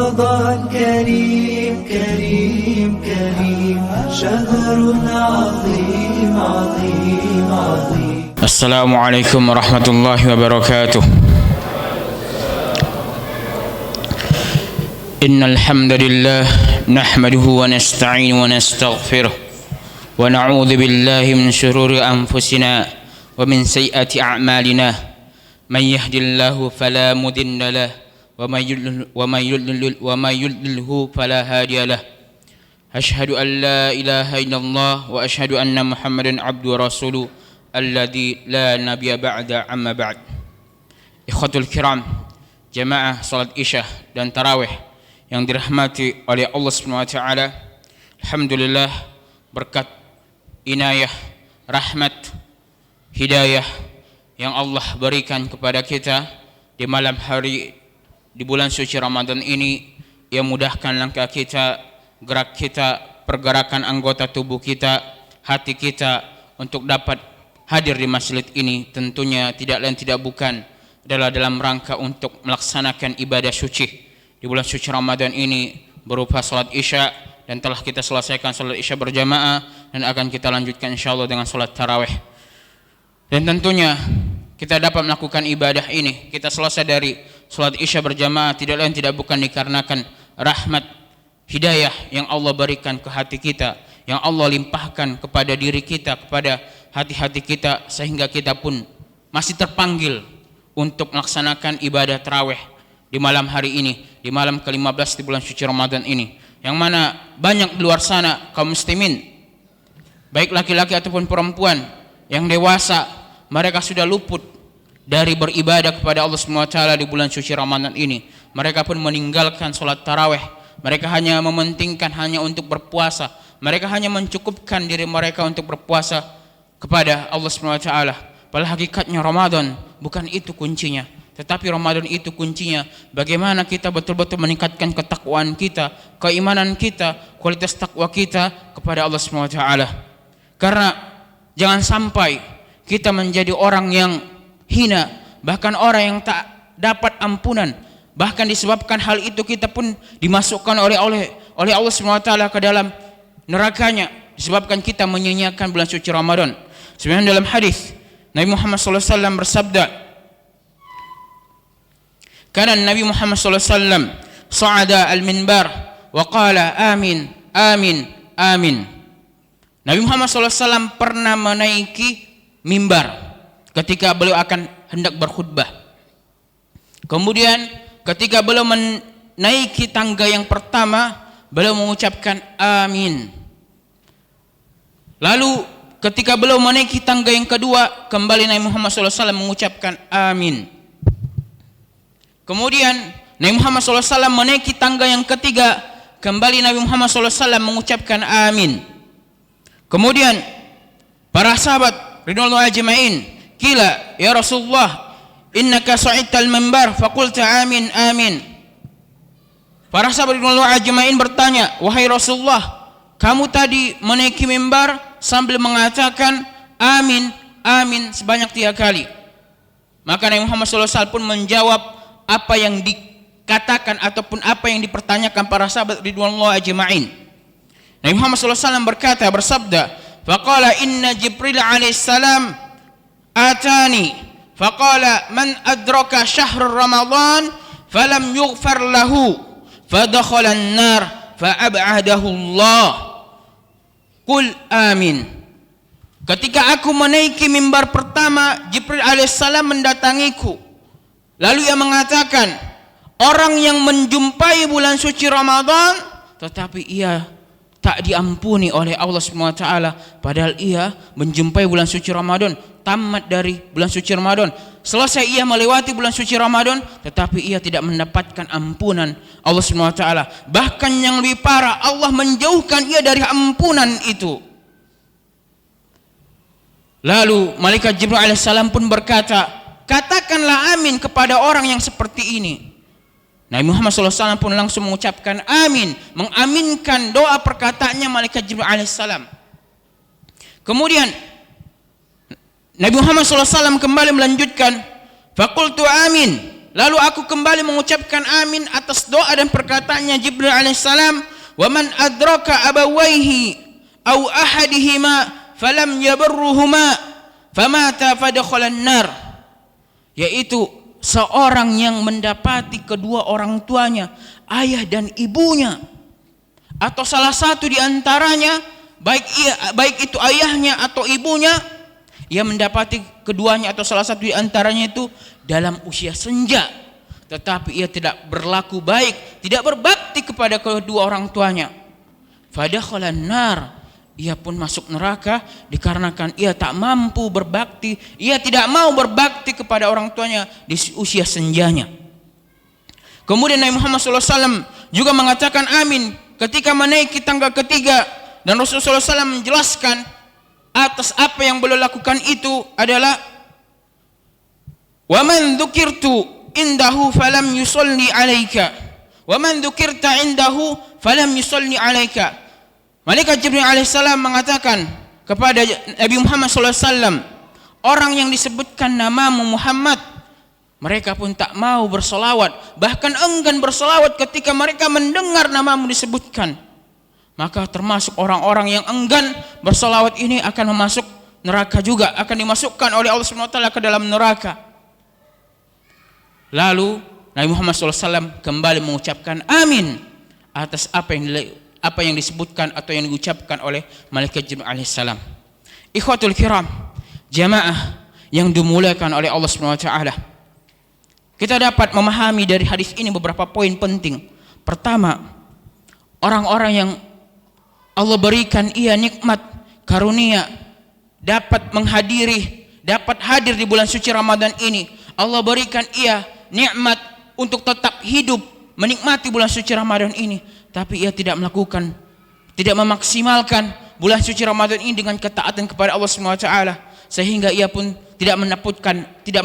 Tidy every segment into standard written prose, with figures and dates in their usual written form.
رمضان كريم كريم كريم شهر عظيم عظيم عظيم. السلام عليكم ورحمة الله وبركاته. إن الحمد لله نحمده ونستعين ونستغفره ونعوذ بالله من شرور أنفسنا ومن سيئات أعمالنا. من يهد الله فلا مضل له ومن يضلله فلا هادي له. أشهد أن لا إله إلا الله وأشهد أن محمدا عبده ورسوله الذي لا نبي بعد أما بعد. Ikhwatul kiram, jamaah salat Isya dan tarawih yang dirahmati oleh Allah Subhanahu wa taala. Alhamdulillah, berkat inayah, rahmat, hidayah yang Allah berikan kepada kita di malam hari di bulan suci Ramadan ini, Ia mudahkan langkah kita, gerak kita, pergerakan anggota tubuh kita, hati kita untuk dapat hadir di masjid ini. Tentunya tidak lain tidak bukan adalah dalam rangka untuk melaksanakan ibadah suci di bulan suci Ramadan ini berupa salat Isya, dan telah kita selesaikan salat Isya berjamaah dan akan kita lanjutkan insyaallah dengan salat tarawih. Dan tentunya kita dapat melakukan ibadah ini, kita selesai dari salat Isya berjamaah tidak lain tidak bukan dikarenakan rahmat hidayah yang Allah berikan ke hati kita, yang Allah limpahkan kepada diri kita, kepada hati-hati kita, sehingga kita pun masih terpanggil untuk melaksanakan ibadah tarawih di malam hari ini, di malam ke-15 di bulan suci Ramadan ini, yang mana banyak di luar sana kaum muslimin, baik laki-laki ataupun perempuan yang dewasa, mereka sudah luput dari beribadah kepada Allah Subhanahu wa taala di bulan suci Ramadan ini. Mereka pun meninggalkan salat tarawih. Mereka hanya mementingkan hanya untuk berpuasa. Mereka hanya mencukupkan diri mereka untuk berpuasa kepada Allah Subhanahu wa taala. Padahal hakikatnya Ramadan bukan itu kuncinya, tetapi Ramadan itu kuncinya bagaimana kita betul-betul meningkatkan ketakwaan kita, keimanan kita, kualitas takwa kita kepada Allah Subhanahu wa taala. Karena jangan sampai kita menjadi orang yang hina, bahkan orang yang tak dapat ampunan, bahkan disebabkan hal itu kita pun dimasukkan oleh Allah Subhanahu wa taala ke dalam nerakanya, disebabkan kita menyia-nyiakan bulan suci Ramadan. Sebenarnya dalam hadis Nabi Muhammad sallallahu alaihi wasallam bersabda, "Kana Nabi Muhammad sallallahu alaihi wasallam sa'ada al-minbar wa qala amin amin amin." Nabi Muhammad sallallahu alaihi wasallam pernah menaiki mimbar ketika beliau akan hendak berkhutbah. Kemudian ketika beliau menaiki tangga yang pertama, beliau mengucapkan amin. Lalu ketika beliau menaiki tangga yang kedua, kembali Nabi Muhammad SAW mengucapkan amin. Kemudian Nabi Muhammad SAW menaiki tangga yang ketiga, kembali Nabi Muhammad SAW mengucapkan amin. Kemudian para sahabat ridwanullah ajma'in, "Qila ya Rasulullah, innaka sa'idtal minbar faqulta amin amin." Para sahabat ridwanullah ajma'in bertanya, "Wahai Rasulullah, kamu tadi menaiki mimbar sambil mengatakan amin amin sebanyak 3 kali." Maka Nabi Muhammad SAW pun menjawab apa yang dikatakan ataupun apa yang dipertanyakan para sahabat ridwanullah ajma'in. Nabi Muhammad SAW berkata, bersabda, "Faqala inna Jibril alaihissalam atani faqala man adraka syahr Ramadan falam yughfar lahu fadakhala an-nar fa'ab'adahu Allah. Qul amin." Ketika aku menaiki mimbar pertama, Jibril alaihissalam mendatangiku. Lalu ia mengatakan, orang yang menjumpai bulan suci Ramadan tetapi ia tak diampuni oleh Allah Subhanahu wa taala, padahal ia menjumpai bulan suci Ramadan, tamat dari bulan suci Ramadan, selesai ia melewati bulan suci Ramadan, tetapi ia tidak mendapatkan ampunan Allah Subhanahu wa taala. Bahkan yang lebih parah, Allah menjauhkan ia dari ampunan itu. Lalu malaikat Jibril alaihissalam pun berkata, "Katakanlah amin kepada orang yang seperti ini." Nabi Muhammad SAW pun langsung mengucapkan amin, mengaminkan doa perkataannya malaikat Jibril alaihissalam. Kemudian Nabi Muhammad SAW kembali melanjutkan, "Faqultu amin." Lalu aku kembali mengucapkan amin atas doa dan perkataannya Jibril alaihissalam, wa man adraka abawaihi aw ahadihima falam yabarruhuma famata fadakhala an-nar, yaitu seorang yang mendapati kedua orang tuanya, ayah dan ibunya, atau salah satu di antaranya, baik itu ayahnya atau ibunya, ia mendapati keduanya atau salah satu di antaranya itu dalam usia senja, tetapi ia tidak berlaku baik, tidak berbakti kepada kedua orang tuanya, fadakhalan nar, ia pun masuk neraka dikarenakan ia tak mampu berbakti, ia tidak mau berbakti kepada orang tuanya di usia senjanya. Kemudian Nabi Muhammad SAW juga mengatakan amin ketika menaiki tangga ketiga, dan Rasulullah SAW menjelaskan atas apa yang beliau lakukan itu adalah wa man dzukirtu indahu falam yusalli alaika wa man dzukirta indahu falam yusalli alaika. Malaikat Jibril alaihissalam mengatakan kepada Nabi Muhammad SAW, orang yang disebutkan namamu Muhammad, mereka pun tak mau bersolawat, bahkan enggan bersolawat ketika mereka mendengar namamu disebutkan. Maka termasuk orang-orang yang enggan bersolawat ini akan masuk neraka juga, akan dimasukkan oleh Allah SWT ke dalam neraka. Lalu Nabi Muhammad SAW kembali mengucapkan amin atas apa yang disebutkan atau yang diucapkan oleh Malaikat Jibril alaihissalam. Ikhwatul kiram, jamaah yang dimuliakan oleh Allah SWT, kita dapat memahami dari hadis ini beberapa poin penting. Pertama, orang-orang yang Allah berikan ia nikmat karunia dapat hadir di bulan suci Ramadan ini. Allah berikan ia nikmat untuk tetap hidup menikmati bulan suci Ramadan ini, tapi ia tidak memaksimalkan bulan suci Ramadan ini dengan ketaatan kepada Allah SWT, sehingga ia pun tidak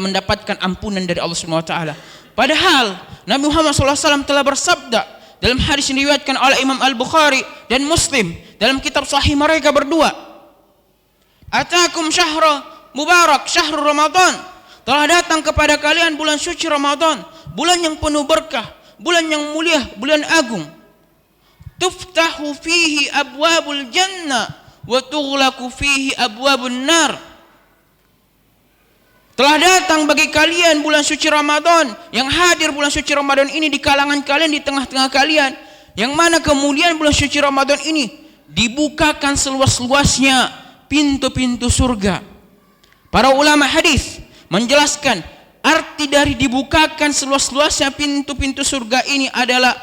mendapatkan ampunan dari Allah SWT. Padahal Nabi Muhammad SAW telah bersabda dalam hadis yang diriwayatkan oleh Imam Al-Bukhari dan Muslim dalam kitab sahih mereka berdua, atakum syahra mubarak syahrul Ramadan, telah datang kepada kalian bulan suci Ramadan, bulan yang penuh berkah, bulan yang mulia, bulan agung. Tuftahu fihi abwabul jannah wa tughlaqu fihi abwabun nar. Telah datang bagi kalian bulan suci Ramadan, yang hadir bulan suci Ramadan ini di kalangan kalian, di tengah-tengah kalian, yang mana kemudian bulan suci Ramadan ini dibukakan seluas-luasnya pintu-pintu surga. Para ulama hadis menjelaskan arti dari dibukakan seluas-luasnya pintu-pintu surga ini adalah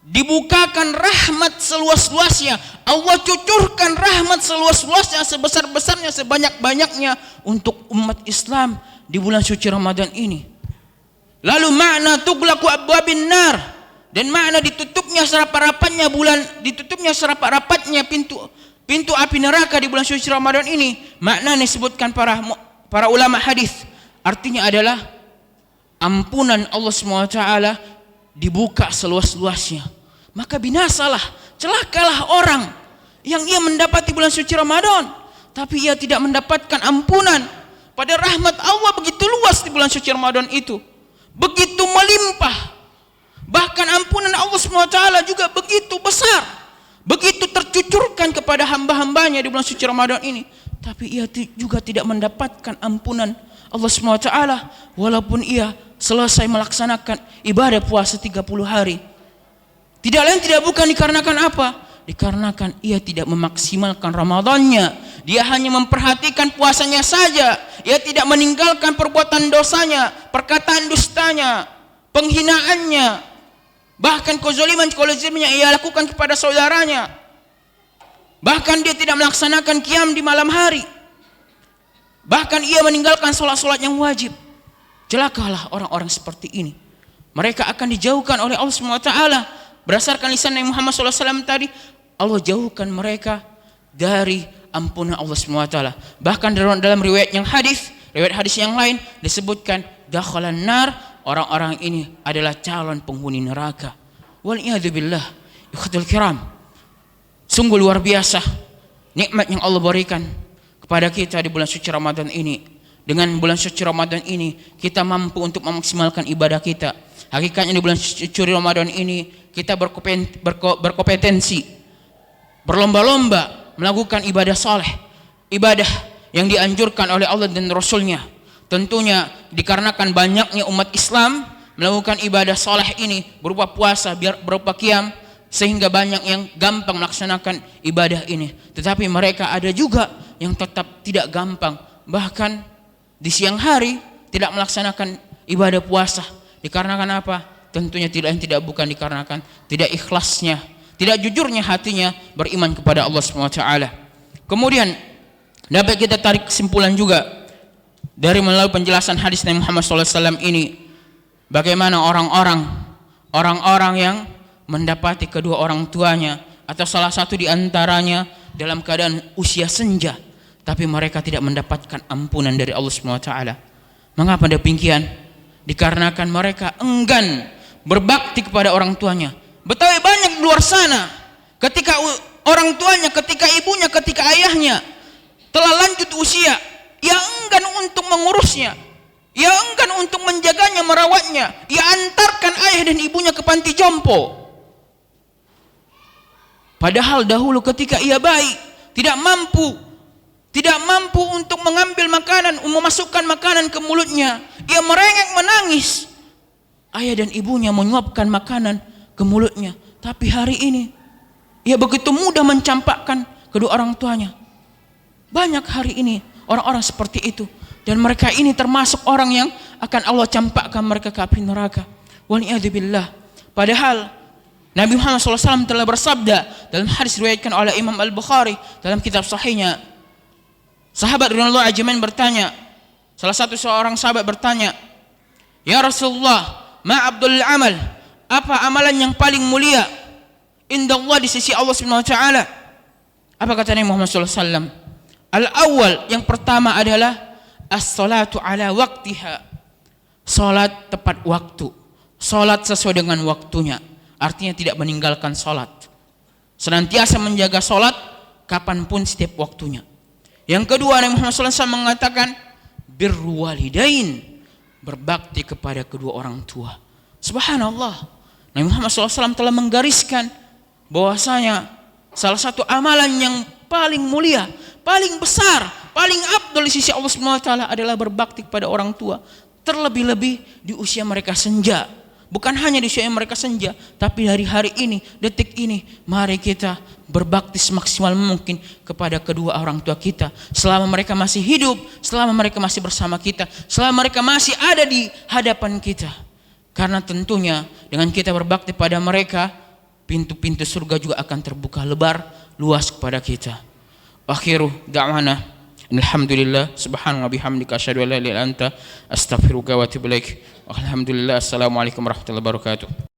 dibukakan rahmat seluas-luasnya. Allah cucurkan rahmat seluas-luasnya, sebesar-besarnya, sebanyak-banyaknya untuk umat Islam di bulan suci Ramadan ini. Lalu makna tughlaqu abwabin nar, dan makna ditutupnya serapat-rapatnya pintu api neraka di bulan suci Ramadan ini, makna disebutkan para ulama hadis, artinya adalah ampunan Allah SWT dibuka seluas-luasnya. Maka binasalah, celakalah orang yang ia mendapati bulan suci Ramadan, tapi ia tidak mendapatkan ampunan. Pada rahmat Allah begitu luas di bulan suci Ramadan itu, begitu melimpah. Bahkan ampunan Allah SWT juga begitu besar, begitu tercucurkan kepada hamba-hambanya di bulan suci Ramadan ini, tapi ia juga tidak mendapatkan ampunan Allah SWT walaupun ia selesai melaksanakan ibadah puasa 30 hari. Tidak lain tidak bukan dikarenakan apa? Dikarenakan ia tidak memaksimalkan Ramadannya. Dia hanya memperhatikan puasanya saja. Ia tidak meninggalkan perbuatan dosanya, perkataan dustanya, penghinaannya, bahkan kezaliman yang ia lakukan kepada saudaranya. Bahkan dia tidak melaksanakan qiyam di malam hari. Bahkan ia meninggalkan sholat-sholat yang wajib. Celakalah orang-orang seperti ini. Mereka akan dijauhkan oleh Allah SWT. Berdasarkan lisan Nabi Muhammad SAW tadi, Allah jauhkan mereka dari ampunan Allah SWT. Bahkan dalam riwayat hadis yang lain disebutkan dakhalan nar, orang-orang ini adalah calon penghuni neraka. Wal'iyadzubillah. Ikhwatul kiram, sungguh luar biasa nikmat yang Allah berikan kepada kita di bulan suci Ramadan ini. dengan bulan suci Ramadan ini kita mampu untuk memaksimalkan ibadah kita. Hakikatnya di bulan suci Ramadan ini kita berkompetensi, berlomba-lomba melakukan ibadah saleh, ibadah yang dianjurkan oleh Allah dan Rasulnya. Tentunya dikarenakan banyaknya umat Islam melakukan ibadah saleh ini berupa puasa, berupa qiyam, sehingga banyak yang gampang melaksanakan ibadah ini. Tetapi mereka ada juga yang tetap tidak gampang, bahkan di siang hari tidak melaksanakan ibadah puasa. Dikarenakan apa? Tentunya tidak bukan dikarenakan tidak ikhlasnya, tidak jujurnya hatinya beriman kepada Allah SWT. Kemudian dapat kita tarik kesimpulan juga dari melalui penjelasan hadis Nabi Muhammad SAW ini, bagaimana orang-orang yang mendapati kedua orang tuanya atau salah satu di antaranya dalam keadaan usia senja, tapi mereka tidak mendapatkan ampunan dari Allah SWT. Mengapa demikian? Dikarenakan mereka enggan berbakti kepada orang tuanya. Betapa banyak di luar sana ketika orang tuanya, ketika ibunya, ketika ayahnya telah lanjut usia, ia enggan untuk mengurusnya, ia enggan untuk menjaganya, merawatnya. Ia antarkan ayah dan ibunya ke panti jompo. Padahal dahulu ketika ia bayi, tidak mampu untuk mengambil makanan, memasukkan makanan ke mulutnya, ia merengek menangis. Ayah dan ibunya menyuapkan makanan ke mulutnya. Tapi hari ini ia begitu mudah mencampakkan kedua orang tuanya. Banyak hari ini orang-orang seperti itu, dan mereka ini termasuk orang yang akan Allah campakkan mereka ke api neraka. Waliyadzubillah. Padahal Nabi Muhammad SAW telah bersabda dalam hadis riwayatkan oleh Imam Al-Bukhari dalam kitab sahihnya. Sahabat radhiyallahu ajmain bertanya, seorang sahabat bertanya, "Ya Rasulullah, ma abdul amal? Apa amalan yang paling mulia indallah di sisi Allah Subhanahu wa taala?" Apa kata Nabi Muhammad SAW? Al-awwal, yang pertama adalah as-salatu ala waqtiha. Salat tepat waktu. Salat sesuai dengan waktunya. Artinya tidak meninggalkan salat. Senantiasa menjaga salat kapanpun setiap waktunya. Yang kedua, Nabi Muhammad SAW mengatakan birru walidain, berbakti kepada kedua orang tua. Subhanallah, Nabi Muhammad SAW telah menggariskan bahwasanya salah satu amalan yang paling mulia, paling besar, paling afdal di sisi Allah SWT adalah berbakti kepada orang tua. Terlebih-lebih di usia mereka senja. Bukan hanya di usia mereka senja, tapi dari hari ini, detik ini, mari kita berbakti semaksimal mungkin kepada kedua orang tua kita. Selama mereka masih hidup, selama mereka masih bersama kita, selama mereka masih ada di hadapan kita. Karena tentunya dengan kita berbakti pada mereka, pintu-pintu surga juga akan terbuka lebar, luas kepada kita. Akhiru da'wana alhamdulillah subhanallah bihamdika asyhadu an la ilaha illa anta astaghfiruka wa atubu ilaik. Alhamdulillah. Assalamualaikum warahmatullahi wabarakatuh.